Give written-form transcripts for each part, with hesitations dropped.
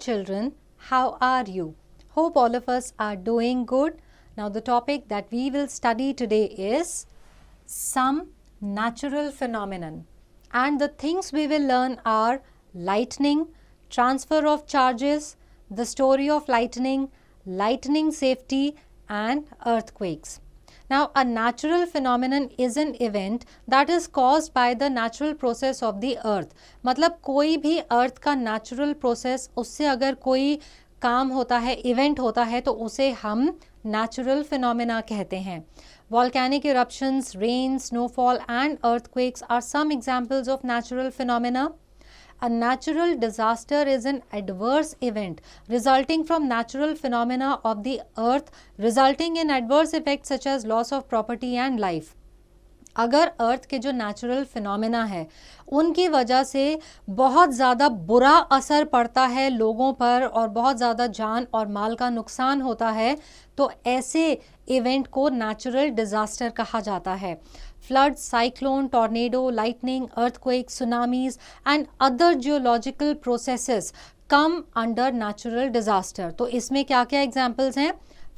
children, how are you? Hope all of us are doing good. Now the topic that we will study today is some natural phenomenon, and the things we will learn are lightning, transfer of charges, the story of lightning, lightning safety and earthquakes. Now, a natural phenomenon is an event that is caused by the natural process of the earth. मतलब कोई भी अर्थ का natural process, उससे अगर कोई काम होता है, इवेंट होता है, तो उसे हम natural phenomena कहते हैं. Volcanic eruptions, rain, snowfall and earthquakes are some examples of natural phenomena. A natural disaster is an adverse event resulting from natural phenomena of the earth, resulting in adverse effects such as loss of property and life. अगर अर्थ के जो natural phenomena है उनकी वजह से बहुत ज़्यादा बुरा असर पड़ता है लोगों पर और बहुत ज़्यादा जान और माल का नुकसान होता है, तो ऐसे इवेंट को नेचुरल डिज़ास्टर कहा जाता है. Floods, cyclone, tornado, lightning, earthquake, tsunamis and other geological processes come under natural disaster. तो इसमें क्या क्या examples हैं?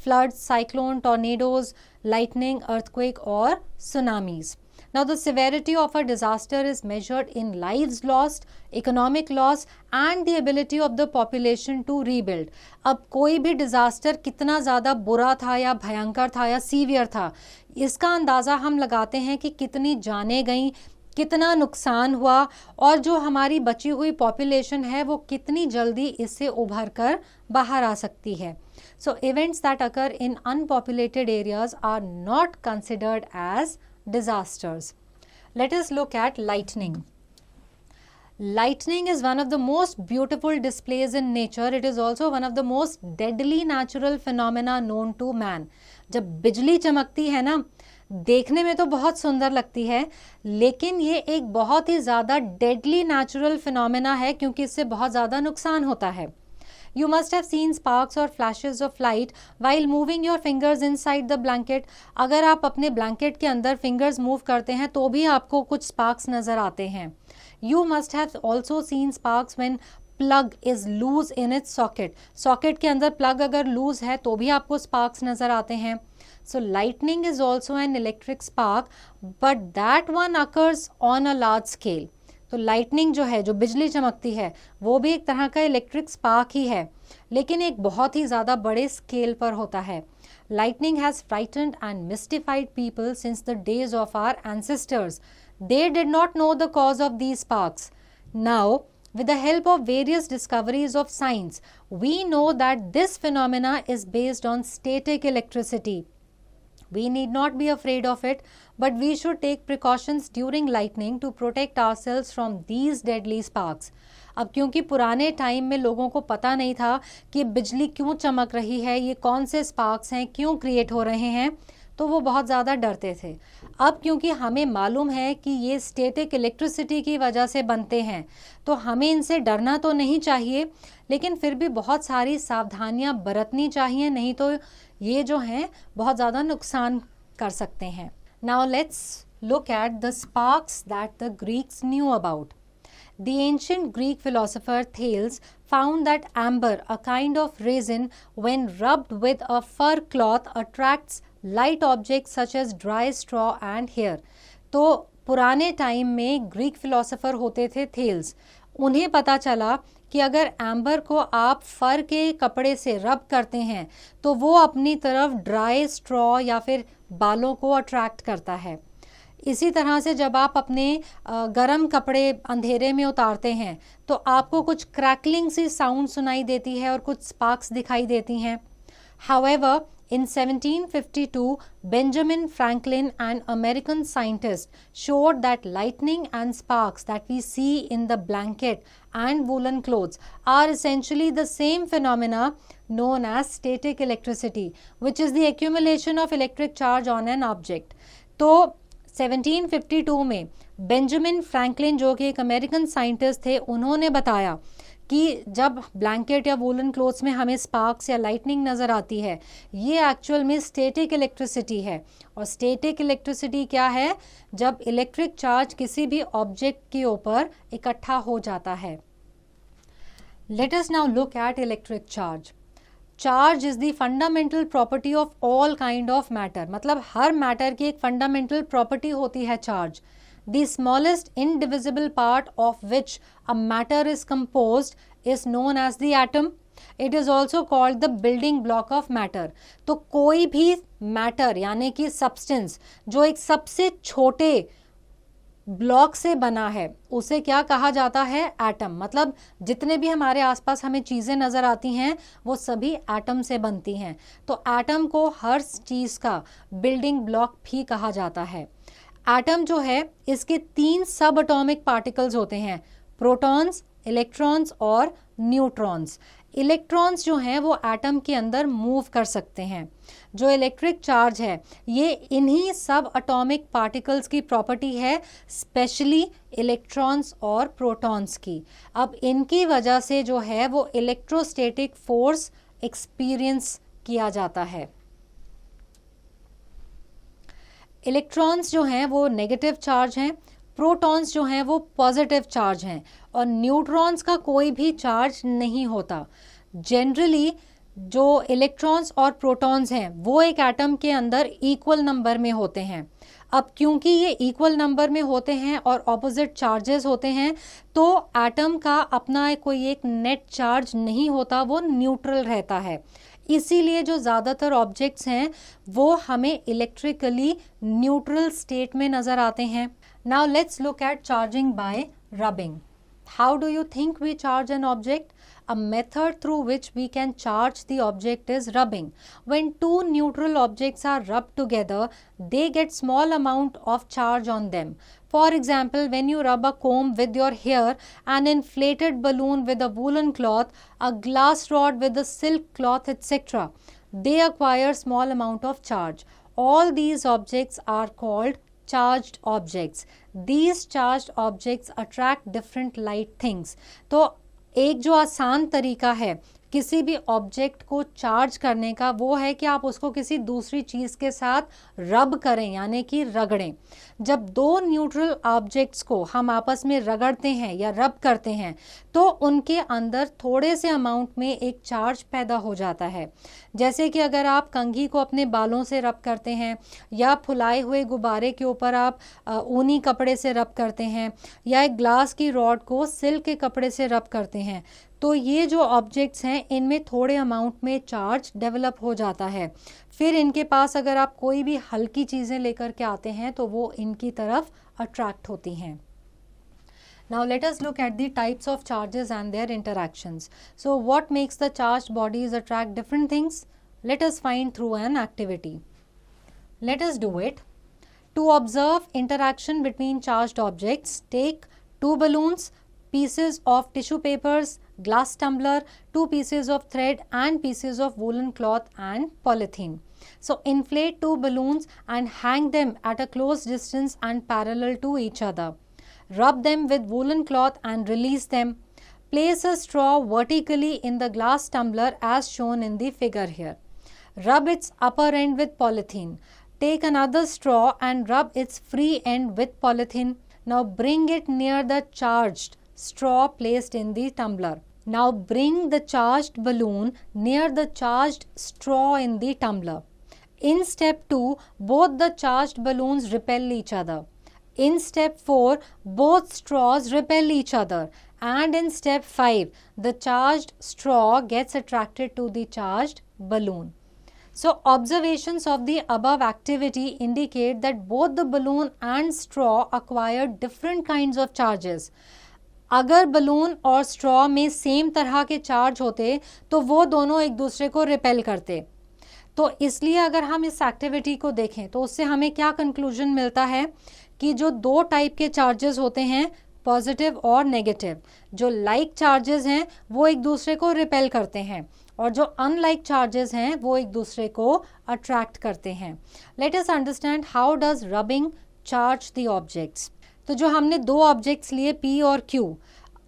Floods, cyclone, tornadoes, lightning, earthquake और tsunamis. Now the severity of a disaster is measured in lives lost, economic loss and the ability of the population to rebuild. अब कोई भी disaster कितना ज़्यादा बुरा था या भयंकर था या सीवियर था, इसका अंदाज़ा हम लगाते हैं कि कितनी जानें गईं, कितना नुकसान हुआ और जो हमारी बची हुई पॉपुलेशन है वो कितनी जल्दी इससे उभर कर बाहर आ सकती है. So events that occur in unpopulated areas are not considered as disasters. Let us look at lightning. Lightning is one of the most beautiful displays in nature. It is also one of the most deadly natural phenomena known to man. जब बिजली चमकती है ना, देखने में तो बहुत सुंदर लगती है, लेकिन ये एक बहुत ही ज़्यादा डेडली नेचुरल फिनोमेना है क्योंकि इससे बहुत ज़्यादा नुकसान होता है. You must have seen sparks or flashes of light while moving your fingers inside the blanket. अगर आप अपने ब्लैंकेट के अंदर फिंगर्स मूव करते हैं तो भी आपको कुछ स्पार्क्स नज़र आते हैं. You must have also seen sparks when plug is loose in its socket. Socket के अंदर प्लग अगर लूज है तो भी आपको स्पार्क्स नज़र आते हैं. So lightning is also an electric spark, but that one occurs on a large scale. तो लाइटनिंग जो है, जो बिजली चमकती है, वो भी एक तरह का इलेक्ट्रिक स्पार्क ही है, लेकिन एक बहुत ही ज़्यादा बड़े स्केल पर होता है. Lightning has frightened and mystified people since the days of our ancestors. They did not know the cause of these sparks. Now, with the help of various discoveries of science, we know that this phenomena is based on static electricity. We need not be afraid of it, but we should take precautions during lightning to protect ourselves from these deadly sparks. अब क्योंकि पुराने time में लोगों को पता नहीं था कि बिजली क्यों चमक रही है, ये कौन से स्पार्क्स हैं, क्यों क्रिएट हो रहे हैं, तो वो बहुत ज़्यादा डरते थे. अब क्योंकि हमें मालूम है कि ये स्टैटिक इलेक्ट्रिसिटी की वजह से बनते हैं, तो हमें इनसे डरना तो नहीं चाहिए, लेकिन फिर भी बहुत सारी सावधानियां बरतनी चाहिए, नहीं तो ये जो हैं बहुत ज़्यादा नुकसान कर सकते हैं. Now let's look at the sparks that the Greeks knew about. The ancient Greek philosopher Thales found that amber, a kind of resin, when rubbed with a fur cloth, attracts light objects such as dry straw and hair. तो पुराने time में Greek philosopher होते थे Thales. उन्हें पता चला कि अगर एम्बर को आप फर के कपड़े से रब करते हैं तो वो अपनी तरफ ड्राई स्ट्रॉ या फिर बालों को अट्रैक्ट करता है. इसी तरह से जब आप अपने गरम कपड़े अंधेरे में उतारते हैं तो आपको कुछ क्रैकलिंग सी साउंड सुनाई देती है और कुछ स्पार्क्स दिखाई देती हैं. However, in 1752, Benjamin Franklin, an American scientist, showed that lightning and sparks that we see in the blanket and woolen clothes are essentially the same phenomena known as static electricity, which is the accumulation of electric charge on an object. तो 1752 में Benjamin Franklin जो कि एक American scientist थे, उन्होंने बताया कि जब ब्लैंकेट या वूलन क्लोथ्स में हमें स्पार्क्स या लाइटनिंग नज़र आती है, ये एक्चुअल में स्टैटिक इलेक्ट्रिसिटी है. और स्टैटिक इलेक्ट्रिसिटी क्या है? जब इलेक्ट्रिक चार्ज किसी भी ऑब्जेक्ट के ऊपर इकट्ठा हो जाता है. Let us now look at electric charge. Charge is the fundamental property of all kind of matter. मतलब हर matter की एक fundamental property होती है charge. The smallest indivisible part of which a matter is composed is known as the atom. It is also called the building block of matter. तो कोई भी matter यानी कि substance जो एक सबसे छोटे ब्लॉक से बना है उसे क्या कहा जाता है? एटम. मतलब जितने भी हमारे आसपास हमें चीज़ें नज़र आती हैं वो सभी एटम से बनती हैं. तो एटम को हर चीज़ का बिल्डिंग ब्लॉक भी कहा जाता है. एटम जो है इसके 3 सब एटॉमिक पार्टिकल्स होते हैं, प्रोटॉन्स, इलेक्ट्रॉन्स और न्यूट्रॉन्स. इलेक्ट्रॉन्स जो हैं वो एटम के अंदर मूव कर सकते हैं. जो इलेक्ट्रिक चार्ज है ये इन्हीं सब एटॉमिक पार्टिकल्स की प्रॉपर्टी है, स्पेशली इलेक्ट्रॉन्स और प्रोटॉन्स की. अब इनकी वजह से जो है वो इलेक्ट्रोस्टैटिक फोर्स एक्सपीरियंस किया जाता है. इलेक्ट्रॉन्स जो हैं वो नेगेटिव चार्ज हैं, प्रोटॉन्स जो हैं वो पॉजिटिव चार्ज हैं और न्यूट्रॉन्स का कोई भी चार्ज नहीं होता. जनरली जो इलेक्ट्रॉन्स और प्रोटॉन्स हैं वो एक एटम के अंदर इक्वल नंबर में होते हैं. अब क्योंकि ये इक्वल नंबर में होते हैं और ऑपोजिट चार्जेस होते हैं तो एटम का अपना कोई एक नेट चार्ज नहीं होता, वो न्यूट्रल रहता है. इसीलिए जो ज़्यादातर ऑब्जेक्ट्स हैं वो हमें इलेक्ट्रिकली न्यूट्रल स्टेट में नज़र आते हैं. Now let's look at charging by rubbing. How do you think we charge an object? A method through which we can charge the object is rubbing. When two neutral objects are rubbed together, they get small amount of charge on them. For example, when you rub a comb with your hair, an inflated balloon with a woolen cloth, a glass rod with a silk cloth, etc., they acquire small amount of charge. All these objects are called charged objects. These charged objects attract different light things. तो एक जो आसान तरीका है किसी भी object को charge करने का वो है कि आप उसको किसी दूसरी चीज़ के साथ रब करें यानी कि रगड़ें. जब दो न्यूट्रल ऑब्जेक्ट्स को हम आपस में रगड़ते हैं या रब करते हैं तो उनके अंदर थोड़े से अमाउंट में एक चार्ज पैदा हो जाता है. जैसे कि अगर आप कंघी को अपने बालों से रब करते हैं या फुलाए हुए गुब्बारे के ऊपर आप ऊनी कपड़े से रब करते हैं या एक ग्लास की रॉड को सिल्क के कपड़े से रब करते हैं, तो ये जो ऑब्जेक्ट्स हैं इनमें थोड़े अमाउंट में चार्ज डेवलप हो जाता है. फिर इनके पास अगर आप कोई भी हल्की चीज़ें लेकर के आते हैं तो वो इनकी तरफ अट्रैक्ट होती हैं. Now let us look at the types of charges and their interactions. So what makes the charged bodies attract different things? Let us find through an activity. Let us do it. To observe interaction between charged objects, take 2 balloons, pieces of tissue papers, glass tumbler, 2 pieces of thread and pieces of woolen cloth and polythene. So inflate 2 balloons and hang them at a close distance and parallel to each other. Rub them with woolen cloth and release them. Place a straw vertically in the glass tumbler as shown in the figure here. Rub its upper end with polythene. Take another straw and rub its free end with polythene. Now bring it near the charged straw placed in the tumbler. Now bring the charged balloon near the charged straw in the tumbler. In step 2, both the charged balloons repel each other. In step 4, both straws repel each other. And in step 5, the charged straw gets attracted to the charged balloon. So observations of the above activity indicate that both the balloon and straw acquire different kinds of charges. अगर balloon और straw में same तरह के charge होते तो वो दोनों एक दूसरे को रिपेल करते. तो इसलिए अगर हम इस एक्टिविटी को देखें तो उससे हमें क्या कंक्लूजन मिलता है कि जो 2 टाइप के चार्जेस होते हैं, पॉजिटिव और नेगेटिव, जो लाइक चार्जेस हैं वो एक दूसरे को रिपेल करते हैं और जो अनलाइक चार्जेस हैं वो एक दूसरे को अट्रैक्ट करते हैं. Let us understand how does rubbing charge the objects. तो जो हमने 2 ऑब्जेक्ट्स लिए P और Q,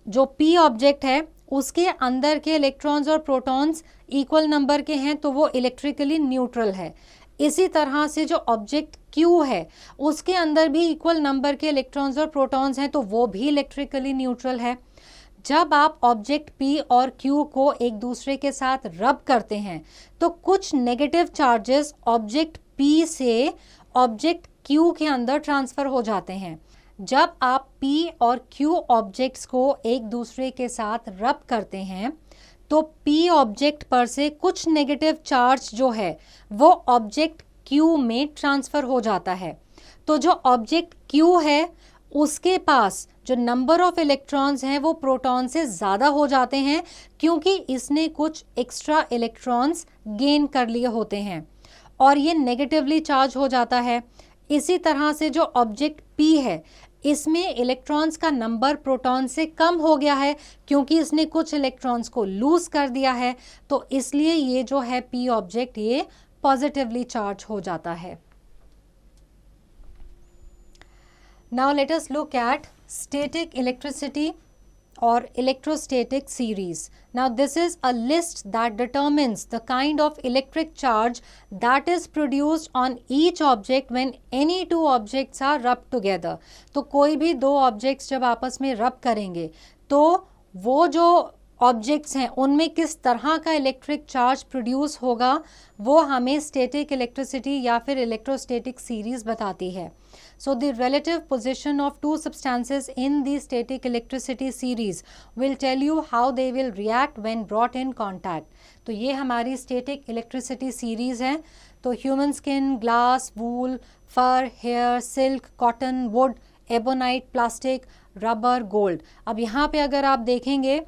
जो P ऑब्जेक्ट है उसके अंदर के इलेक्ट्रॉन्स और प्रोटॉन्स इक्वल नंबर के हैं तो वो इलेक्ट्रिकली न्यूट्रल है. इसी तरह से जो ऑब्जेक्ट Q है उसके अंदर भी इक्वल नंबर के इलेक्ट्रॉन्स और प्रोटॉन्स हैं तो वो भी इलेक्ट्रिकली न्यूट्रल है. जब आप ऑब्जेक्ट P और Q को एक दूसरे के साथ रब करते हैं तो कुछ नेगेटिव चार्जेस ऑब्जेक्ट P से ऑब्जेक्ट Q के अंदर ट्रांसफर हो जाते हैं। जब आप P और Q ऑब्जेक्ट्स को एक दूसरे के साथ रब करते हैं तो P ऑब्जेक्ट पर से कुछ नेगेटिव चार्ज जो है वो ऑब्जेक्ट Q में ट्रांसफर हो जाता है। तो जो ऑब्जेक्ट Q है उसके पास जो नंबर ऑफ इलेक्ट्रॉन्स हैं वो प्रोटॉन से ज़्यादा हो जाते हैं क्योंकि इसने कुछ एक्स्ट्रा इलेक्ट्रॉन्स गेन कर लिए होते हैं और ये नेगेटिवली चार्ज हो जाता है। इसी तरह से जो ऑब्जेक्ट P है इसमें इलेक्ट्रॉन्स का नंबर प्रोटॉन से कम हो गया है क्योंकि इसने कुछ इलेक्ट्रॉन्स को लूज कर दिया है, तो इसलिए ये जो है P ऑब्जेक्ट ये पॉजिटिवली चार्ज हो जाता है। Now let us look at static electricity or electrostatic series. Now this is a list that determines the kind of electric charge that is produced on each object when any two objects are rubbed together. तो कोई भी दो objects जब आपस में rub करेंगे तो वो जो ऑब्जेक्ट्स हैं उनमें किस तरह का इलेक्ट्रिक चार्ज प्रोड्यूस होगा वो हमें स्टैटिक इलेक्ट्रिसिटी या फिर इलेक्ट्रोस्टैटिक सीरीज बताती है। So the relative position of two substances in the static electricity series will tell you how they will react when brought in contact. तो ये हमारी static electricity series है। तो human skin, glass, wool, fur, hair, silk, cotton, wood, ebonite, plastic, rubber, gold। अब यहाँ पे अगर आप देखेंगे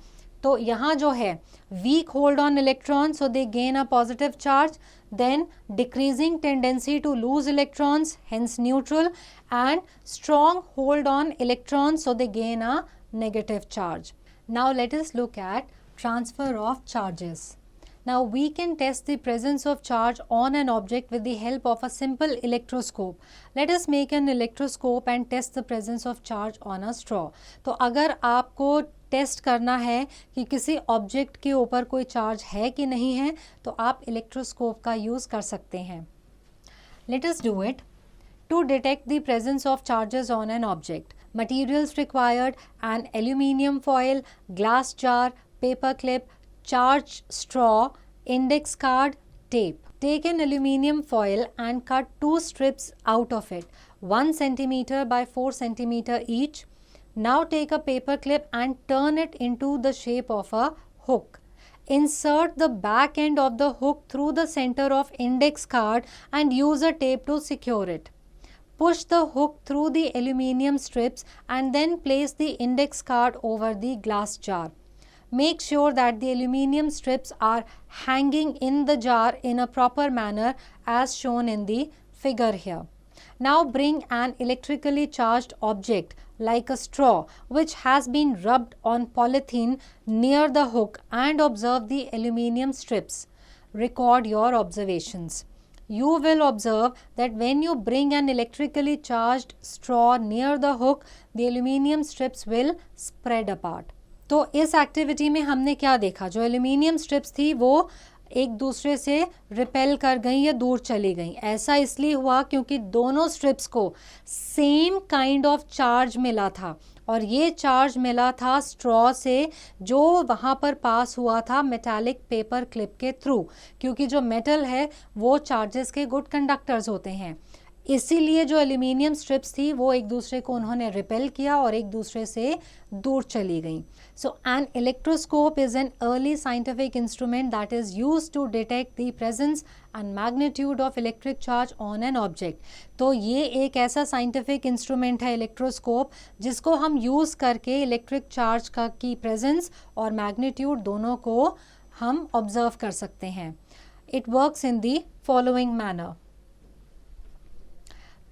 तो यहाँ जो है weak hold on electrons so they gain a positive charge, then decreasing tendency to lose electrons hence neutral, and strong hold on electrons so they gain a negative charge. Now let us look at transfer of charges. Now we can test the presence of charge on an object with the help of a simple electroscope. Let us make an electroscope and test the presence of charge on a straw. तो अगर आपको test करना है कि किसी object के ऊपर कोई चार्ज है कि नहीं है तो आप इलेक्ट्रोस्कोप का यूज़ कर सकते हैं। Let us do it. To detect the presence of charges on an object, materials required: an aluminium foil, glass jar, paper clip, charge straw, index card, tape. Take an aluminium foil and cut two strips out of it, 1 centimeter by 4 centimeter each. Now take a paper clip and turn it into the shape of a hook. Insert the back end of the hook through the center of index card and use a tape to secure it. Push the hook through the aluminium strips and then place the index card over the glass jar. Make sure that the aluminium strips are hanging in the jar in a proper manner as shown in the figure here. Now bring an electrically charged object like a straw which has been rubbed on polythene near the hook and observe the aluminium strips. Record your observations. You will observe that when you bring an electrically charged straw near the hook, the aluminium strips will spread apart. तो इस activity में हमने क्या देखा, जो aluminium strips थी वो एक दूसरे से रिपेल कर गई या दूर चली गई। ऐसा इसलिए हुआ क्योंकि दोनों स्ट्रिप्स को सेम काइंड ऑफ चार्ज मिला था और ये चार्ज मिला था स्ट्रॉ से जो वहाँ पर पास हुआ था मेटालिक पेपर क्लिप के थ्रू, क्योंकि जो मेटल है वो चार्जेस के गुड कंडक्टर्स होते हैं। इसीलिए जो एल्यूमिनियम स्ट्रिप्स थी वो एक दूसरे को उन्होंने रिपेल किया और एक दूसरे से दूर चली गई। So an electroscope is an early scientific instrument that is used to detect the presence and magnitude of electric charge on an object. तो ये एक ऐसा साइंटिफिक इंस्ट्रूमेंट है इलेक्ट्रोस्कोप जिसको हम यूज़ करके इलेक्ट्रिक चार्ज का की प्रेजेंस और मैग्नीट्यूड दोनों को हम ऑब्जर्व कर सकते हैं। It works in the following manner.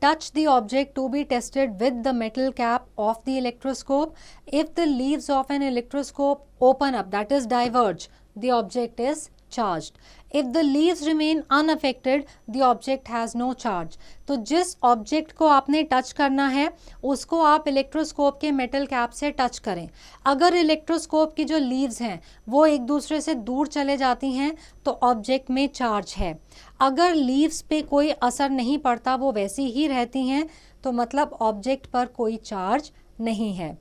Touch the object to be tested with the metal cap of the electroscope. If the leaves of an electroscope open up, that is diverge, the object is charged. If the leaves remain unaffected, the object has no charge. तो जिस object को आपने touch करना है उसको आप electroscope के metal cap से टच करें। अगर इलेक्ट्रोस्कोप की जो लीव्स हैं वो एक दूसरे से दूर चले जाती हैं तो ऑब्जेक्ट में चार्ज है। अगर लीव्स पे कोई असर नहीं पड़ता, वो वैसी ही रहती हैं, तो मतलब ऑब्जेक्ट पर कोई चार्ज नहीं है।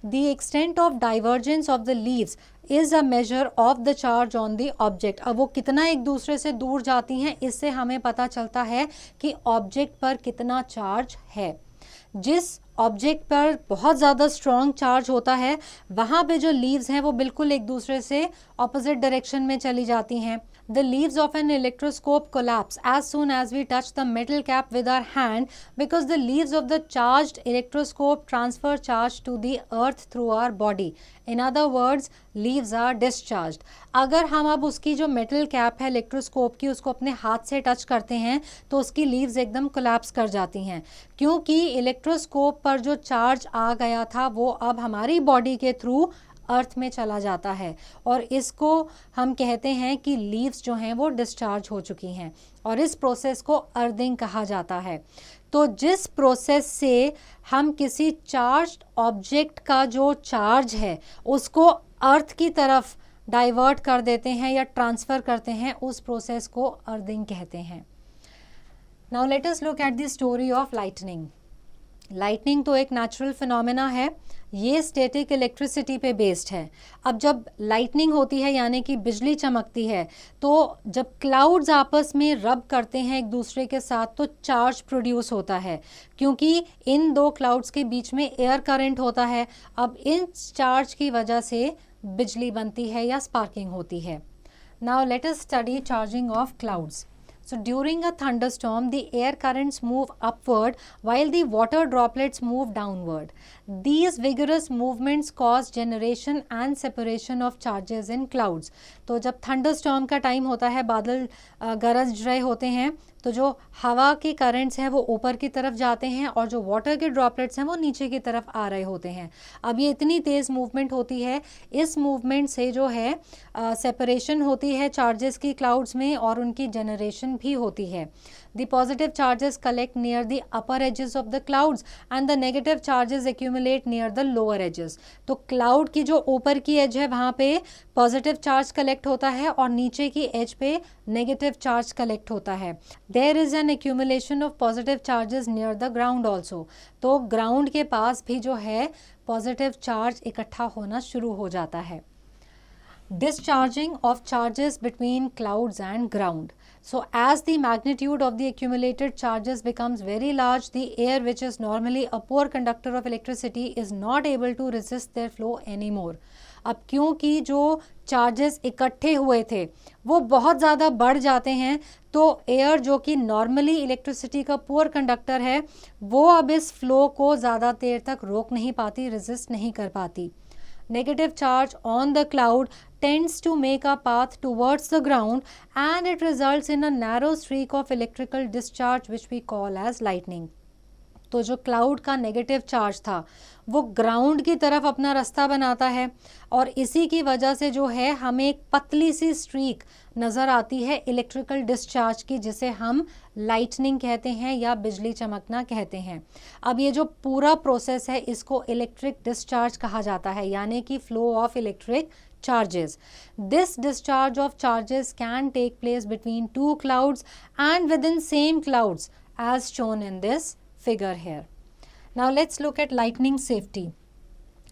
the extent of divergence of the leaves is a measure of the charge on the object। अब वो कितना एक दूसरे से दूर जाती हैं, इससे हमें पता चलता है कि ऑब्जेक्ट पर कितना चार्ज है। जिस ऑब्जेक्ट पर बहुत ज़्यादा स्ट्रॉन्ग चार्ज होता है वहाँ पे जो लीव्स हैं वो बिल्कुल एक दूसरे से ऑपोजिट डायरेक्शन में चली जाती हैं। The leaves of an electroscope collapse as soon as we touch the metal cap with our hand because the leaves of the charged electroscope transfer charge to the earth through our body. In other words, leaves are discharged. अगर हम अब उसकी जो metal cap है electroscope की उसको अपने हाथ से टच करते हैं तो उसकी लीव्स एकदम कोलैप्स कर जाती हैं, क्योंकि इलेक्ट्रोस्कोप पर जो चार्ज आ गया था वो अब हमारी बॉडी के थ्रू अर्थ में चला जाता है, और इसको हम कहते हैं कि लीव्स जो हैं वो डिस्चार्ज हो चुकी हैं, और इस प्रोसेस को अर्थिंग कहा जाता है। तो जिस प्रोसेस से हम किसी चार्ज्ड ऑब्जेक्ट का जो चार्ज है उसको अर्थ की तरफ डाइवर्ट कर देते हैं या ट्रांसफ़र करते हैं, उस प्रोसेस को अर्थिंग कहते हैं। Now let us look at the story of lightning. Lightning तो एक नेचुरल फिनोमेना है, ये स्टैटिक इलेक्ट्रिसिटी पे बेस्ड है। अब जब लाइटनिंग होती है यानी कि बिजली चमकती है, तो जब क्लाउड्स आपस में रब करते हैं एक दूसरे के साथ तो चार्ज प्रोड्यूस होता है, क्योंकि इन दो क्लाउड्स के बीच में एयर करंट होता है। अब इन चार्ज की वजह से बिजली बनती है या स्पार्किंग होती है। Now let us study charging of clouds. So during a thunderstorm, the air currents move upward while the water droplets move downward. These vigorous movements cause generation and separation of charges in clouds. तो जब thunderstorm का time होता है, बादल गरज रहे होते हैं, तो जो हवा के करंट्स हैं वो ऊपर की तरफ जाते हैं और जो वाटर के ड्रॉपलेट्स हैं वो नीचे की तरफ आ रहे होते हैं। अब ये इतनी तेज़ मूवमेंट होती है, इस मूवमेंट से जो है सेपरेशन होती है चार्जेस की क्लाउड्स में और उनकी जनरेशन भी होती है। The positive charges collect near the upper edges of the clouds and the negative charges accumulate near the lower edges. तो क्लाउड की जो ऊपर की एज है वहाँ पे पॉजिटिव चार्ज कलेक्ट होता है और नीचे की एज पे नेगेटिव चार्ज कलेक्ट होता है। There is an accumulation of positive charges near the ground also. तो ग्राउंड के पास भी जो है पॉजिटिव चार्ज इकट्ठा होना शुरू हो जाता है। Discharging of charges between clouds and ground. So as the magnitude of the accumulated charges becomes very large, the air, which is normally a poor conductor of electricity, is not able to resist their flow anymore. अब क्योंकि जो charges इकट्ठे हुए थे वो बहुत ज़्यादा बढ़ जाते हैं, तो एयर जो कि नॉर्मली इलेक्ट्रिसिटी का पुअर कंडक्टर है वो अब इस फ्लो को ज़्यादा देर तक रोक नहीं पाती, रेजिस्ट नहीं कर पाती। Negative charge on the cloud tends to make a path towards the ground and it results in a narrow streak of electrical discharge which we call as lightning. तो जो क्लाउड का नेगेटिव चार्ज था वो ground की तरफ अपना रास्ता बनाता है और इसी की वजह से जो है हमें एक पतली सी स्ट्रीक नज़र आती है इलेक्ट्रिकल डिस्चार्ज की, जिसे हम लाइटनिंग कहते हैं या बिजली चमकना कहते हैं। अब ये जो पूरा प्रोसेस है इसको इलेक्ट्रिक डिस्चार्ज कहा जाता है, यानी कि flow of electric charges. This discharge of charges can take place between two clouds and within same clouds as shown in this figure here. Now let's look at lightning safety.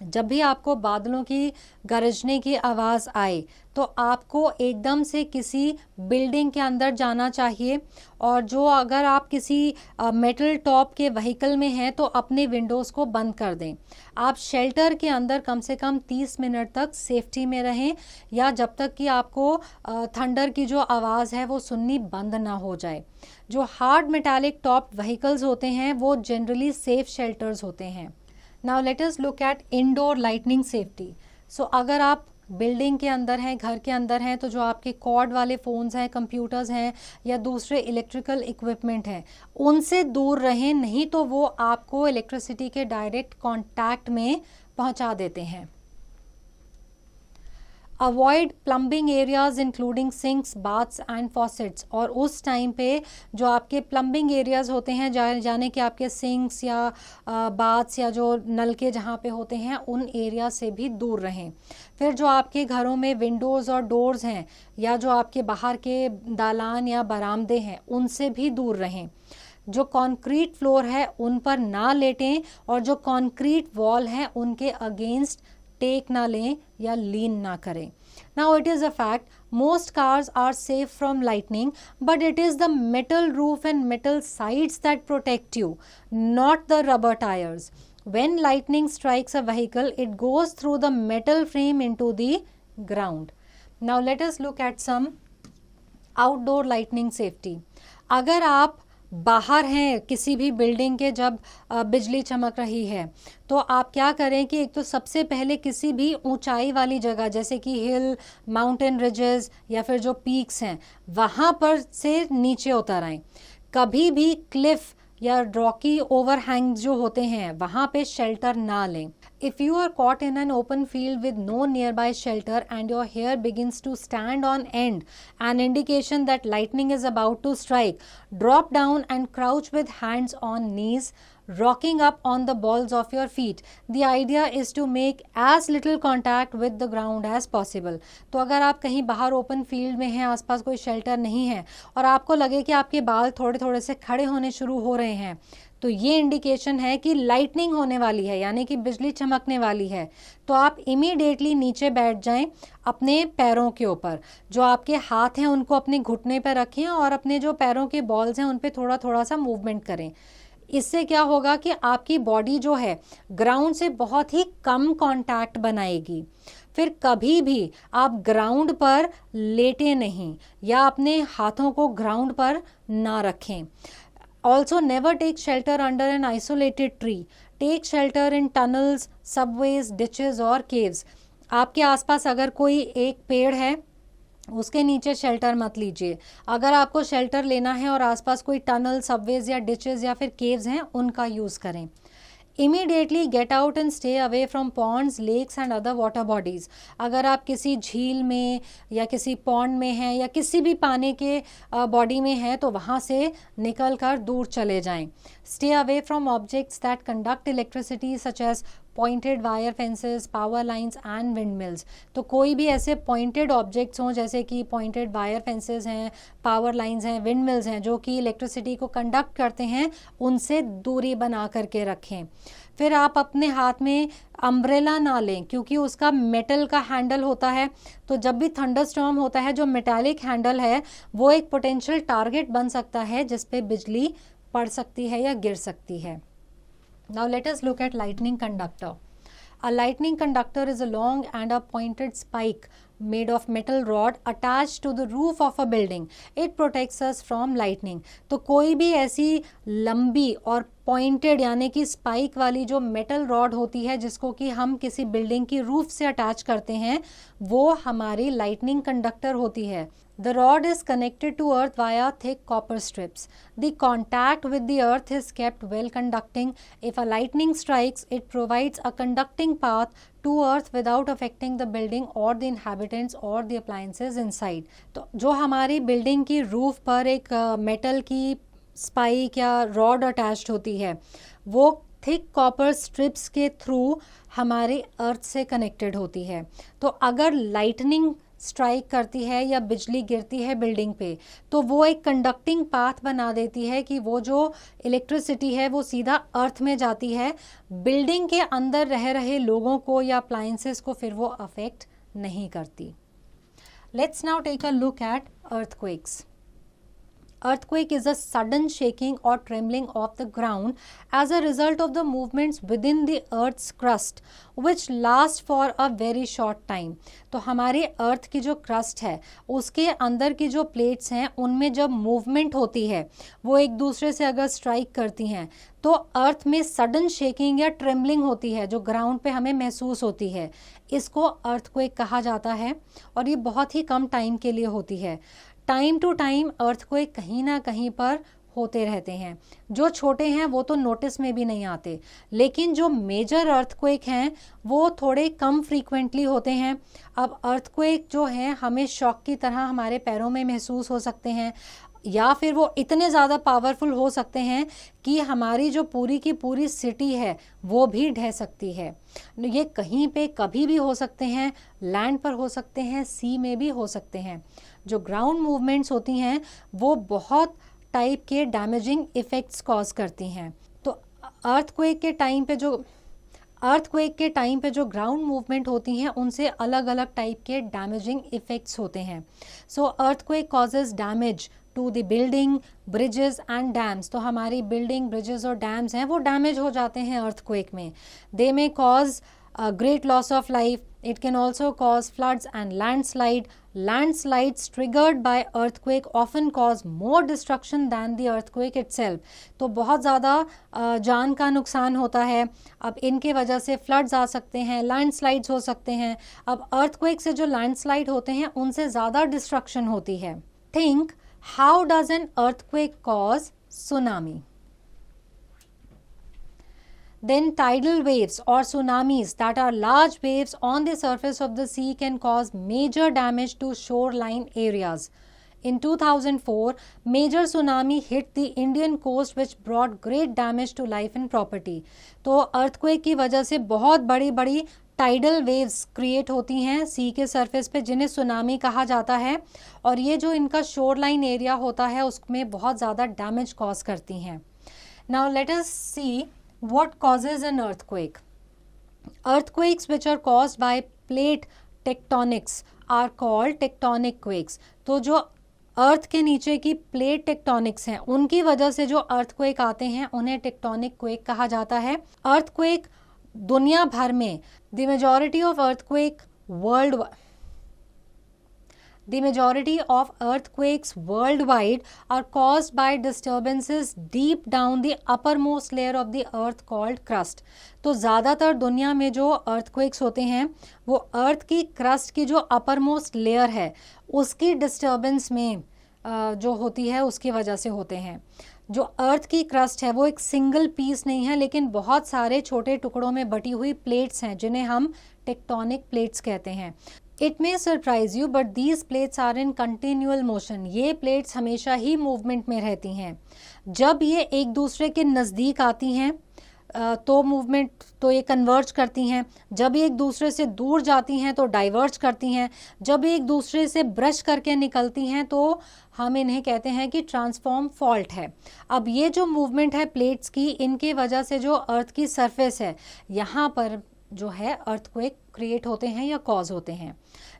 जब भी आपको बादलों की गरजने की आवाज़ आए तो आपको एकदम से किसी बिल्डिंग के अंदर जाना चाहिए, और जो अगर आप किसी मेटल टॉप के व्हीकल में हैं तो अपने विंडोज़ को बंद कर दें। आप शेल्टर के अंदर कम से कम 30 मिनट तक सेफ्टी में रहें, या जब तक कि आपको थंडर की जो आवाज़ है वो सुननी बंद ना हो जाए। जो हार्ड मेटालिक टॉप व्हीकल्स होते हैं वो जनरली सेफ शेल्टर्स होते हैं। Now let us look at indoor lightning safety. So अगर आप बिल्डिंग के अंदर हैं, घर के अंदर हैं, तो जो आपके कॉर्ड वाले फ़ोन्स हैं, कंप्यूटर्स हैं या दूसरे इलेक्ट्रिकल इक्विपमेंट हैं उनसे दूर रहें, नहीं तो वो आपको इलेक्ट्रिसिटी के डायरेक्ट कांटेक्ट में पहुंचा देते हैं। Avoid plumbing areas including sinks, baths and faucets. और उस टाइम पे जो आपके प्लम्बिंग एरियाज़ होते हैं, जाने कि आपके सिंक्स या बाथ्स या जो नलके जहाँ पे होते हैं उन एरिया से भी दूर रहें। फिर जो आपके घरों में विंडोज़ और डोर्स हैं या जो आपके बाहर के दालान या बरामदे हैं उनसे भी दूर रहें। जो कंक्रीट फ्लोर है उन पर ना लेटें और जो कंक्रीट वॉल है उनके अगेंस्ट टेक ना लें या लीन ना करें. Now it is a fact most cars are safe from lightning, but it is the metal roof and metal sides that protect you, not the rubber tires. When lightning strikes a vehicle, it goes through the metal frame into the ground. Now let us look at some outdoor lightning safety. अगर आप बाहर हैं किसी भी building के जब बिजली चमक रही है तो आप क्या करें कि एक तो सबसे पहले किसी भी ऊंचाई वाली जगह जैसे कि हिल, माउंटेन रिजेस या फिर जो पीक्स हैं वहाँ पर से नीचे उतर आएं. कभी भी क्लिफ या रॉकी ओवरहैंग जो होते हैं वहाँ पे शेल्टर ना लें. If you are caught in an open field with no nearby shelter and your hair begins to stand on end, an indication that lightning is about to strike, drop down and crouch with hands on knees, rocking up on the balls of your feet. The idea is to make as little contact with the ground as possible. तो अगर आप कहीं बाहर open field में हैं, आसपास कोई shelter नहीं है और आपको लगे कि आपके बाल थोड़े थोड़े से खड़े होने शुरू हो रहे हैं तो ये इंडिकेशन है कि लाइटनिंग होने वाली है, यानी कि बिजली चमकने वाली है. तो आप इमीडिएटली नीचे बैठ जाएं अपने पैरों के ऊपर. जो आपके हाथ हैं उनको अपने घुटने पर रखें और अपने जो पैरों के बॉल्स हैं उन पे थोड़ा थोड़ा सा मूवमेंट करें. इससे क्या होगा कि आपकी बॉडी जो है ग्राउंड से बहुत ही कम कांटेक्ट बनाएगी. फिर कभी भी आप ग्राउंड पर लेटे नहीं या अपने हाथों को ग्राउंड पर ना रखें. Also, never take shelter under an isolated tree. Take shelter in tunnels, subways, ditches or caves. आपके आसपास अगर कोई एक पेड़ है उसके नीचे शेल्टर मत लीजिए. अगर आपको शेल्टर लेना है और आसपास कोई टनल, सबवेज या डिचेस या फिर केव्स हैं उनका यूज़ करें. Immediately get out and stay away from ponds, lakes and other water bodies. अगर आप किसी झील में या किसी पॉन्ड में हैं या किसी भी पानी के बॉडी में हैं तो वहाँ से निकल कर दूर चले जाएं. Stay away from objects that conduct electricity such as pointed wire fences, power lines and windmills. तो कोई भी ऐसे पॉइंटेड ऑब्जेक्ट्स हों जैसे कि पॉइंटेड वायर फेंसेस हैं, पावर लाइंस हैं, विंडमिल्स हैं जो कि इलेक्ट्रिसिटी को कंडक्ट करते हैं, उनसे दूरी बना करके रखें. फिर आप अपने हाथ में अम्ब्रेला ना लें क्योंकि उसका मेटल का हैंडल होता है. तो जब भी थंडरस्टॉर्म होता है जो मेटालिक हैंडल है वो एक पोटेंशियल टारगेट बन सकता है जिस पे बिजली पड़ सकती है या गिर सकती है. Now let us look at lightning conductor. A lightning conductor is a long and a pointed spike made of metal rod attached to the roof of a building. It protects us from lightning. तो कोई भी ऐसी लंबी और pointed यानी कि spike वाली जो मेटल रॉड होती है जिसको कि हम किसी बिल्डिंग की रूफ से अटैच करते हैं वो हमारी लाइटनिंग कंडक्टर होती है. The rod is connected to earth via thick copper strips. The contact with the earth is kept well conducting. If a lightning strikes, it provides a conducting path to earth without affecting the building or the inhabitants or the appliances inside. तो जो हमारी building की roof पर एक metal की spike या rod attached होती है वो थिक कॉपर स्ट्रिप्स के थ्रू हमारे अर्थ से कनेक्टेड होती है. तो अगर लाइटनिंग स्ट्राइक करती है या बिजली गिरती है बिल्डिंग पे तो वो एक कंडक्टिंग पाथ बना देती है कि वो जो इलेक्ट्रिसिटी है वो सीधा अर्थ में जाती है. बिल्डिंग के अंदर रह रहे लोगों को या अप्लायंसेस को फिर वो अफेक्ट नहीं करती. Let's now take a look at earthquakes. Earthquake is a sudden shaking or trembling of the ground as a result of the movements within the earth's crust which last for a very short time. तो हमारे अर्थ की जो crust है उसके अंदर की जो plates हैं उनमें जब मूवमेंट होती है वो एक दूसरे से अगर स्ट्राइक करती हैं तो अर्थ में सडन शेकिंग या ट्रेम्बलिंग होती है जो ग्राउंड पे हमें महसूस होती है. इसको अर्थक्वेक कहा जाता है और ये बहुत ही कम टाइम के लिए होती है. टाइम टू टाइम अर्थक्वेक कहीं ना कहीं पर होते रहते हैं. जो छोटे हैं वो तो नोटिस में भी नहीं आते लेकिन जो मेजर अर्थक्वेक हैं वो थोड़े कम फ्रीक्वेंटली होते हैं. अब अर्थक्वेक जो हैं हमें शॉक की तरह हमारे पैरों में महसूस हो सकते हैं या फिर वो इतने ज़्यादा पावरफुल हो सकते हैं कि हमारी जो पूरी की पूरी सिटी है वो भी ढह सकती है. ये कहीं पे कभी भी हो सकते हैं, लैंड पर हो सकते हैं, सी में भी हो सकते हैं. जो ग्राउंड मूवमेंट्स होती हैं वो बहुत टाइप के डैमेजिंग इफ़ेक्ट्स कॉज करती हैं। तो अर्थक्वेक के टाइम पे जो ग्राउंड मूवमेंट होती हैं उनसे अलग अलग टाइप के डैमेजिंग इफ़ेक्ट्स होते हैं। So earthquake causes damage to the building, bridges and dams. तो हमारी बिल्डिंग, ब्रिजेस और डैम्स हैं वो डैमेज हो जाते हैं अर्थक्वेक में। They may cause great loss of life. It can also cause floods and landslide. Landslides triggered by earthquake often cause more destruction than the earthquake itself. तो बहुत ज़्यादा जान का नुकसान होता है। अब इनके वजह से फ्लड्स आ सकते हैं, लैंडस्लाइड्स हो सकते हैं। अब अर्थक्वेक से जो लैंडस्लाइड होते हैं उनसे ज़्यादा डिस्ट्रक्शन होती है। Think, how does an earthquake cause tsunami? Then tidal waves or tsunamis, that are large waves on the surface of the sea, can cause major damage to shoreline areas. In 2004, major tsunami hit the Indian coast which brought great damage to life and property. तो earthquake की वजह से बहुत बड़ी बड़ी tidal waves create होती हैं सी के सरफेस पे, जिन्हें सुनामी कहा जाता है, और ये जो इनका शोर लाइन एरिया होता है उसमें बहुत ज़्यादा डैमेज कॉज करती हैं। Now let us see what causes an earthquake. Earthquakes which are caused by plate tectonics are called tectonic quakes. तो जो अर्थ के नीचे की प्लेट टेक्टोनिक्स हैं उनकी वजह से जो अर्थक्वेक आते हैं उन्हें टेक्टोनिक क्वेक कहा जाता है। अर्थक्वेक दुनिया भर में the majority of earthquakes worldwide are caused by disturbances deep down the uppermost layer of the earth called crust. तो ज़्यादातर दुनिया में जो earthquakes होते हैं वो अर्थ की क्रस्ट की जो uppermost layer है उसकी डिस्टर्बेंस में जो होती है उसकी वजह से होते हैं। जो अर्थ की क्रस्ट है वो एक सिंगल पीस नहीं है, लेकिन बहुत सारे छोटे टुकड़ों में बटी हुई प्लेट्स हैं जिन्हें हम टेक्टोनिक प्लेट्स कहते हैं। It may surprise you but these plates are in continual motion. ये प्लेट्स हमेशा ही मूवमेंट में रहती हैं। जब ये एक दूसरे के नज़दीक आती हैं तो ये कन्वर्ज करती हैं। जब ये एक दूसरे से दूर जाती हैं तो डाइवर्ज करती हैं। जब ये एक दूसरे से ब्रश करके निकलती हैं तो हम इन्हें कहते हैं कि ट्रांसफॉर्म फॉल्ट है। अब ये जो मूवमेंट है प्लेट्स की, इनके वजह से जो अर्थ की सरफेस है यहाँ पर जो है अर्थक्वेक क्रिएट होते हैं या कॉज होते हैं।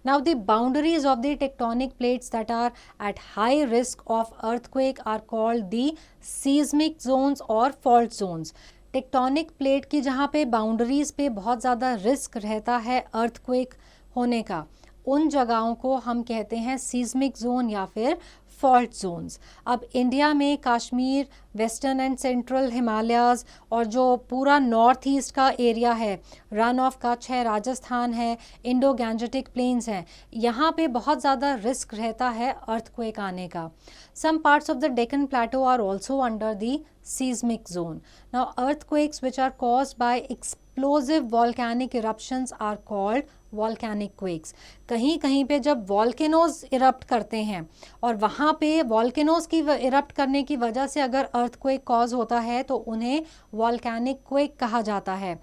Now the boundaries of the tectonic plates that are at high risk of earthquake are called the seismic zones और फॉल्ट जोन्स। टेक्टोनिक प्लेट की जहाँ पे बाउंड्रीज पे बहुत ज़्यादा रिस्क रहता है अर्थक्वेक होने का, उन जगहों को हम कहते हैं सीस्मिक जोन या फिर फॉल्ट जोन्स। अब इंडिया में Kashmir, western and central Himalayas और जो पूरा नॉर्थ ईस्ट का एरिया है, रन ऑफ कच्छ है, राजस्थान है, इंडो गैंजेटिक प्लेन्स हैं, यहाँ पे बहुत ज़्यादा रिस्क रहता है अर्थक्वेक आने का। Some parts of the Deccan plateau are also under the seismic zone. Now earthquakes which are caused by explosive volcanic eruptions are called volcanic quakes. कहीं कहीं पे जब volcanoes erupt करते हैं और वहाँ पे volcanoes की erupt करने की वजह से अगर earthquake cause होता है तो उन्हें volcanic quake कहा जाता है।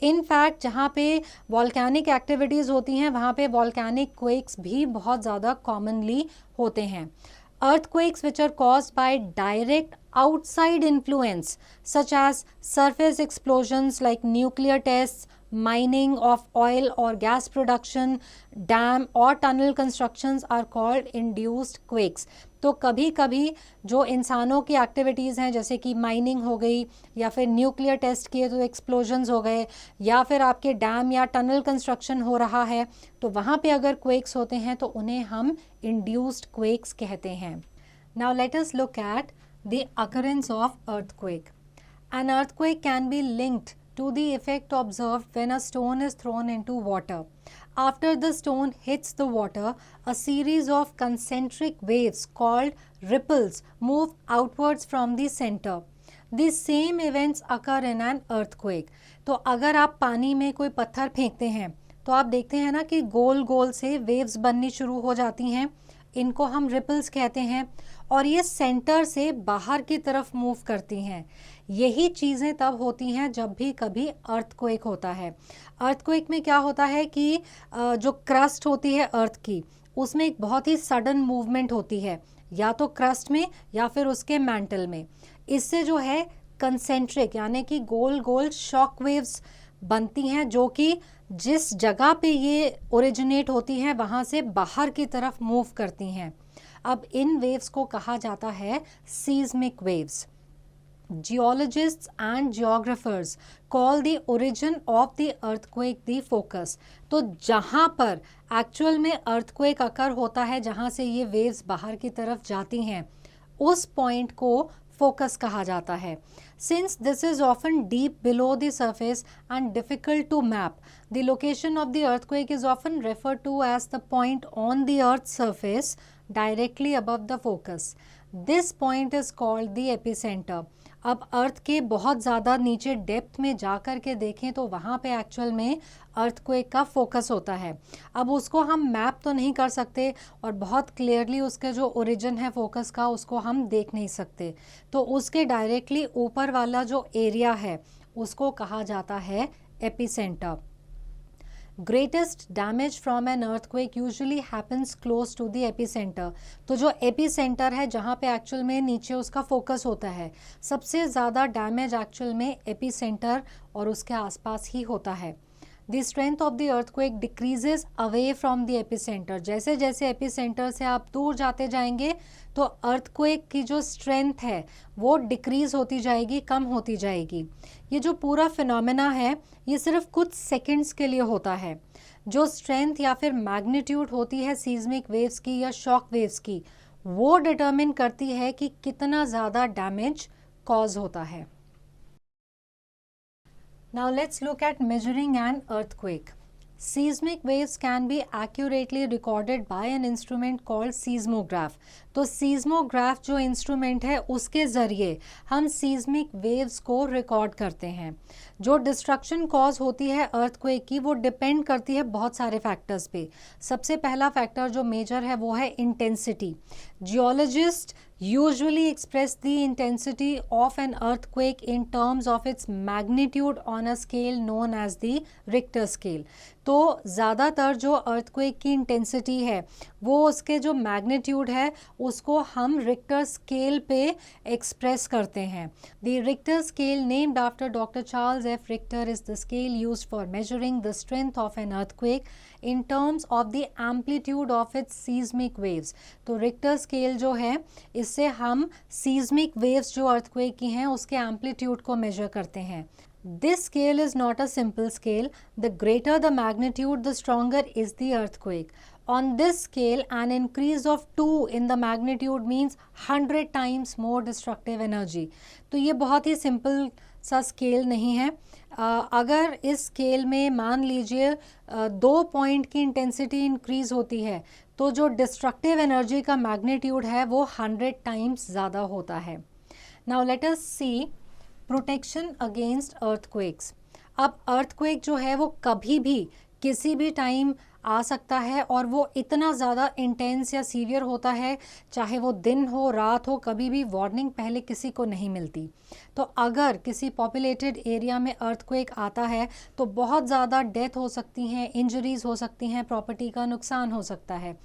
In fact जहाँ पे volcanic activities होती हैं वहाँ पे volcanic quakes भी बहुत ज़्यादा commonly होते हैं। Earthquakes which are caused by direct outside influence such as surface explosions like nuclear tests, mining of oil or gas production, dam or tunnel constructions are called induced quakes. तो कभी कभी जो इंसानों की एक्टिविटीज़ हैं जैसे कि माइनिंग हो गई या फिर न्यूक्लियर टेस्ट किए तो एक्सप्लोजन्स हो गए या फिर आपके डैम या टनल कंस्ट्रक्शन हो रहा है तो वहाँ पे अगर क्वेक्स होते हैं तो उन्हें हम इंड्यूस्ड क्वेक्स कहते हैं। Now let us look at the occurrence of earthquake. An earthquake can be linked to the effect observed when a stone is thrown into water. After the stone hits the water, a series of concentric waves called ripples move outwards from the center. These same events occur in an earthquake. तो अगर आप पानी में कोई पत्थर फेंकते हैं तो आप देखते हैं ना कि गोल गोल से वेव्स बननी शुरू हो जाती हैं, इनको हम रिपल्स कहते हैं और ये सेंटर से बाहर की तरफ मूव करती हैं। यही चीज़ें तब होती हैं जब भी कभी अर्थक्वेक होता है। अर्थक्वेक में क्या होता है कि जो क्रस्ट होती है अर्थ की उसमें एक बहुत ही सडन मूवमेंट होती है। या तो क्रस्ट में या फिर उसके मैंटल में। इससे जो है कंसेंट्रिक यानी कि गोल गोल शॉक वेव्स बनती हैं, जो कि जिस जगह पे ये ओरिजिनेट होती हैं वहाँ से बाहर की तरफ मूव करती हैं। अब इन वेव्स को कहा जाता है seismic waves. Geologists and geographers call the origin of the earthquake the focus। तो जहाँ पर एक्चुअल में earthquake अकर होता है, जहाँ से ये वेव्स बाहर की तरफ जाती हैं, उस पॉइंट को फोकस कहा जाता है। Since this is often deep below the surface and difficult to map, the location of the earthquake is often referred to as the point on the earth's surface directly above the focus। This point is called the epicenter। अब अर्थ के बहुत ज़्यादा नीचे depth में जा कर के देखें तो वहाँ पे एक्चुअल में अर्थक्वेक का फोकस होता है। अब उसको हम मैप तो नहीं कर सकते और बहुत क्लियरली उसका जो ओरिजिन है फोकस का उसको हम देख नहीं सकते, तो उसके डायरेक्टली ऊपर वाला जो एरिया है उसको कहा जाता है epicentre. Greatest damage from an earthquake usually happens close to the epicentre. तो जो एपिसेंटर है जहाँ पे एक्चुअल में नीचे उसका फोकस होता है, सबसे ज़्यादा डैमेज एक्चुअल में एपिसेंटर और उसके आसपास ही होता है। The strength of the earthquake decreases away from the epicentre. जैसे जैसे एपिसेंटर से आप दूर जाते जाएंगे तो अर्थक्वेक की जो स्ट्रेंथ है वो डिक्रीज होती जाएगी, कम होती जाएगी। ये जो पूरा फिनोमेना है ये सिर्फ कुछ सेकंड्स के लिए होता है। जो स्ट्रेंथ या फिर मैग्नीट्यूड होती है सीस्मिक वेव्स की या शॉक वेव्स की, वो डिटरमिन करती है कि कितना ज़्यादा डैमेज कॉज होता है। Now let's look at measuring an earthquake. Seismic waves can be accurately recorded by an instrument called seismograph। तो सीज्मोग्राफ जो इंस्ट्रूमेंट है उसके ज़रिए हम सीज्मिक वेव्स को रिकॉर्ड करते हैं। जो डिस्ट्रक्शन कॉज होती है अर्थक्वेक की वो डिपेंड करती है बहुत सारे फैक्टर्स पे। सबसे पहला फैक्टर जो मेजर है वो है intensity. Geologist usually express the intensity of an earthquake in terms of its magnitude on a scale known as the Richter scale। तो ज़्यादातर जो अर्थक्वेक की इंटेंसिटी है वो उसके जो मैग्नीट्यूड है उसको हम रिक्टर स्केल पे एक्सप्रेस करते हैं। The Richter scale named after doctor Charles F Richter is the scale used for measuring the strength of an earthquake in terms of the amplitude of its seismic waves. तो Richter scale जो है इससे हम seismic waves जो earthquake की हैं उसके amplitude को मेजर करते हैं। This scale is not a simple scale. The greater the magnitude, the stronger is the earthquake. On this scale, an increase of 2 in the magnitude means 100 times more destructive energy. तो ये बहुत ही simple सा scale नहीं है। अगर इस scale में मान लीजिए 2 पॉइंट की इंटेंसिटी इंक्रीज होती है तो जो डिस्ट्रक्टिव एनर्जी का मैग्नीट्यूड है वो 100 टाइम्स ज़्यादा होता है। Now let us see protection against earthquakes. अब अर्थक्वेक जो है वो कभी भी किसी भी टाइम आ सकता है और वो इतना ज़्यादा इंटेंस या सीवियर होता है, चाहे वो दिन हो रात हो, कभी भी वार्निंग पहले किसी को नहीं मिलती। तो अगर किसी पॉपुलेटेड एरिया में अर्थक्वेक आता है तो बहुत ज़्यादा डेथ हो सकती हैं, इंजरीज हो सकती हैं, प्रॉपर्टी का नुकसान हो सकता है।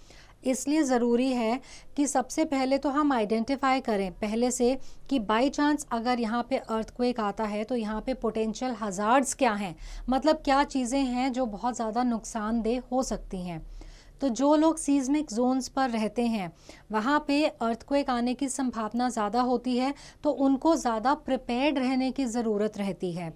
इसलिए ज़रूरी है कि सबसे पहले तो हम आइडेंटिफाई करें पहले से कि बाई चांस अगर यहाँ पे अर्थक्वेक आता है तो यहाँ पे पोटेंशियल हज़ार्ड्स क्या हैं, मतलब क्या चीज़ें हैं जो बहुत ज़्यादा नुकसानदेह हो सकती हैं। तो जो लोग सीज्मिक जोन्स पर रहते हैं वहाँ पे अर्थक्वेक आने की संभावना ज़्यादा होती है, तो उनको ज़्यादा प्रिपेयर्ड रहने की ज़रूरत रहती है।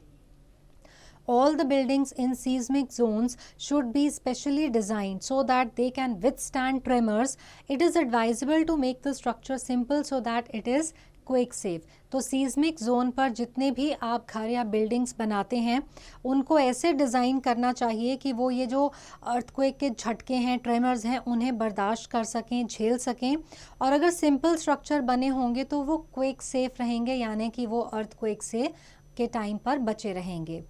All the buildings in seismic zones should be specially designed so that they can withstand tremors. It is advisable to make the structure simple so that it is quake safe। तो seismic zone पर जितने भी आप घर या buildings बनाते हैं उनको ऐसे डिज़ाइन करना चाहिए कि वो ये जो अर्थक्वेक के झटके हैं, ट्रेमर्स हैं, उन्हें बर्दाश्त कर सकें, झेल सकें। और अगर सिंपल स्ट्रक्चर बने होंगे तो वो क्वेक सेफ रहेंगे, यानी कि वो अर्थक्वेक से के टाइम पर बचे रहेंगे।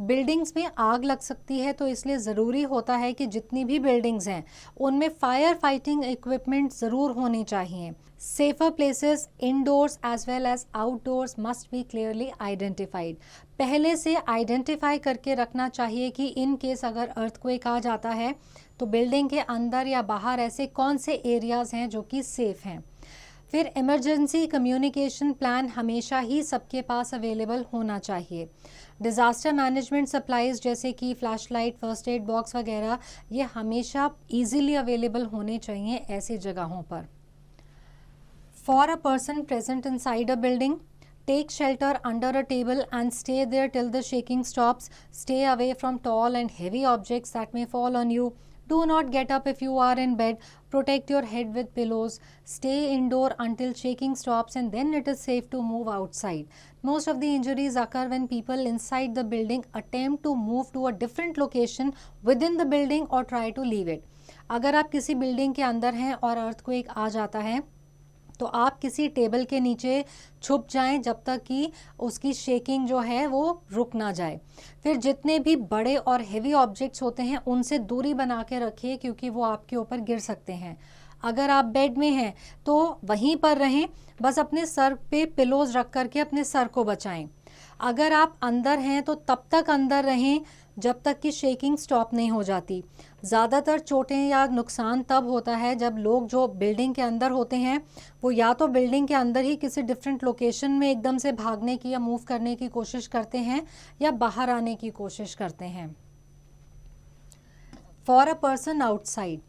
बिल्डिंग्स में आग लग सकती है तो इसलिए ज़रूरी होता है कि जितनी भी बिल्डिंग्स हैं उनमें फायर फाइटिंग इक्विपमेंट ज़रूर होनी चाहिए। Safer places indoors as well as outdoors must be clearly identified. पहले से आइडेंटिफाई करके रखना चाहिए कि इन केस अगर अर्थक्वेक आ जाता है तो बिल्डिंग के अंदर या बाहर ऐसे कौन से एरियाज़ हैं जो कि सेफ़ हैं। फिर इमरजेंसी कम्युनिकेशन प्लान हमेशा ही सबके पास अवेलेबल होना चाहिए। डिज़ास्टर मैनेजमेंट सप्लाईज जैसे कि flash light, first aid box वगैरह ये हमेशा ईजीली अवेलेबल होने चाहिए ऐसी जगहों पर। For a person present inside a building, take shelter under a table and stay there till the shaking stops. Stay away from tall and heavy objects that may fall on you. Do not get up if you are in bed. Protect your head with pillows. Stay indoor until shaking stops and then it is safe to move outside. Most of the injuries occur when people inside the building attempt to move to a different location within the building or try to leave it. अगर आप किसी building के अंदर हैं और earthquake आ जाता है तो आप किसी टेबल के नीचे छुप जाएं जब तक कि उसकी शेकिंग जो है वो रुक ना जाए। फिर जितने भी बड़े और हेवी ऑब्जेक्ट्स होते हैं उनसे दूरी बना के रखिए क्योंकि वो आपके ऊपर गिर सकते हैं। अगर आप बेड में हैं तो वहीं पर रहें, बस अपने सर पे पिलोज रख करके अपने सर को बचाएं। अगर आप अंदर हैं तो तब तक अंदर रहें जब तक कि शेकिंग स्टॉप नहीं हो जाती। ज़्यादातर चोटें या नुकसान तब होता है जब लोग जो बिल्डिंग के अंदर होते हैं वो या तो बिल्डिंग के अंदर ही किसी डिफरेंट लोकेशन में एकदम से भागने की या मूव करने की कोशिश करते हैं या बाहर आने की कोशिश करते हैं। फॉर अ पर्सन आउटसाइड,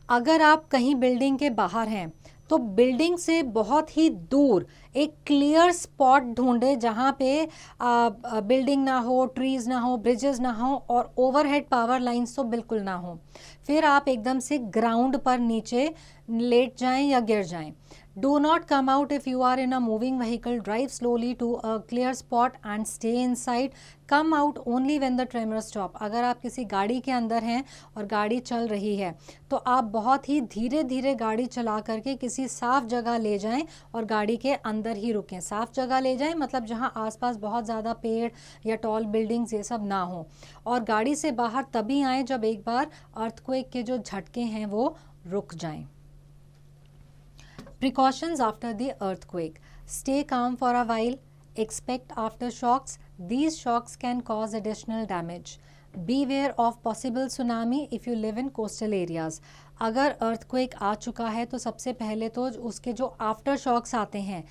अगर आप कहीं बिल्डिंग के बाहर हैं तो बिल्डिंग से बहुत ही दूर एक क्लियर स्पॉट ढूंढे जहाँ पे बिल्डिंग ना हो, ट्रीज ना हो, ब्रिजेस ना हो और ओवरहेड पावर लाइंस तो बिल्कुल ना हो। फिर आप एकदम से ग्राउंड पर नीचे लेट जाएं या गिर जाएं। Do not come out if you are in a moving vehicle. Drive slowly to a clear spot and stay inside. Come out only when the tremors stop. अगर आप किसी गाड़ी के अंदर हैं और गाड़ी चल रही है तो आप बहुत ही धीरे धीरे गाड़ी चला करके किसी साफ जगह ले जाएं और गाड़ी के अंदर ही रुकें। साफ जगह ले जाएं मतलब जहां आसपास बहुत ज़्यादा पेड़ या टॉल बिल्डिंग्स ये सब ना हो, और गाड़ी से बाहर तभी आएँ जब एक बार अर्थक्वेक के जो झटके हैं वो रुक जाएं। Precautions after the earthquake. Stay calm for a while. Expect aftershocks. These shocks can cause additional damage. Beware of possible tsunami if you live in coastal areas. अगर earthquake आ चुका है तो सबसे पहले तो उसके जो आफ्टर शॉक्स आते हैं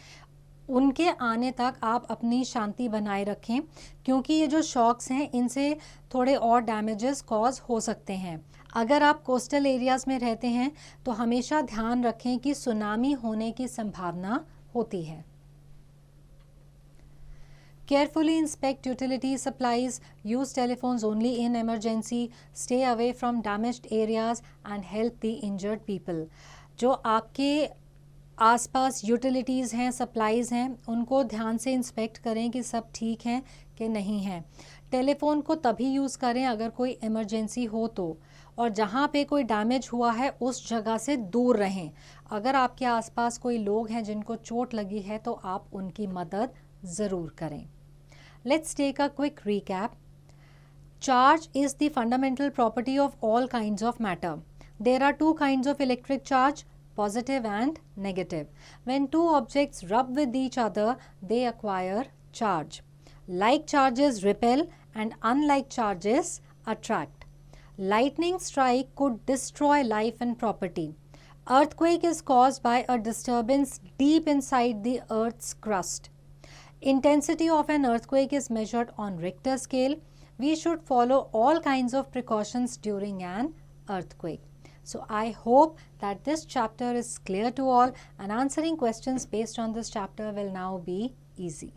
उनके आने तक आप अपनी शांति बनाए रखें क्योंकि ये जो शॉक्स हैं इनसे थोड़े और डैमेजेस कॉज हो सकते हैं। अगर आप कोस्टल एरियाज़ में रहते हैं तो हमेशा ध्यान रखें कि सुनामी होने की संभावना होती है। Carefully inspect utility supplies, use telephones only in emergency, stay away from damaged areas and help the injured people. जो आपके आसपास यूटिलिटीज़ हैं, सप्लाईज़ हैं, उनको ध्यान से इंस्पेक्ट करें कि सब ठीक हैं कि नहीं हैं। टेलीफोन को तभी यूज़ करें अगर कोई इमरजेंसी हो तो, और जहाँ पे कोई डैमेज हुआ है उस जगह से दूर रहें। अगर आपके आसपास कोई लोग हैं जिनको चोट लगी है तो आप उनकी मदद ज़रूर करें। Let's take a quick recap. Charge is the fundamental property of all kinds of matter. There are two kinds of electric charge, positive and negative. When two objects rub with each other, they acquire charge. Like charges repel and unlike charges attract. Lightning strike could destroy life and property. Earthquake is caused by a disturbance deep inside the Earth's crust. Intensity of an earthquake is measured on Richter scale. We should follow all kinds of precautions during an earthquake. So I hope that this chapter is clear to all and answering questions based on this chapter will now be easy.